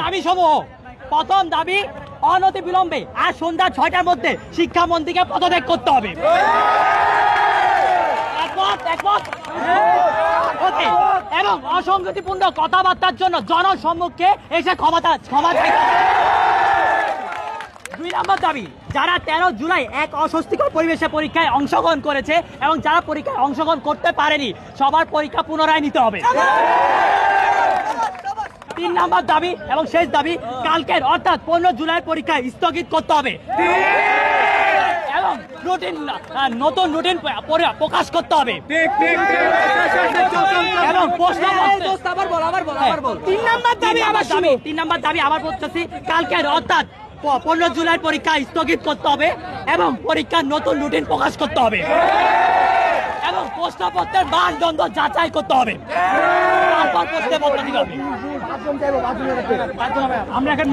দাবি সমূহ। প্রথম দাবি, অনতি বিলম্বে আর সন্ধ্যা 6টার মধ্যে শিক্ষামন্ত্রীকে পদত্যাগ করতে হবে। এবং অসঙ্গতিপূর্ণ কথাবার্তার জন্য জনসম্মুখে এসে ক্ষমা চাইতে হবে। 2 নম্বর দাবি, যারা 13 জুলাই এক অস্বস্তিকর পরিবেশে পরীক্ষায় অংশগ্রহণ করেছে এবং যারা পরীক্ষায় অংশগ্রহণ করতে পারেনি, সবার পরীক্ষা পুনরায় নিতে হবে। 3 নম্বর দাবি এবং শেষ দাবি, কালকের অর্থাৎ 15 জুলাই পরীক্ষা স্থগিত করতে হবে এবং নতুন রুটিন প্রকাশ করতে হবে। এবং 3 নম্বর দাবি আবার বলতেছি, কালকের অর্থাৎ 15 জুলাই পরীক্ষা স্থগিত করতে হবে এবং পরীক্ষার নতুন রুটিন প্রকাশ করতে হবে এবং প্রশ্নপত্রের মানদণ্ড যাচাই করতে হবে। তারপর প্রশ্নপত্র দিতে হবে। আমরা এখন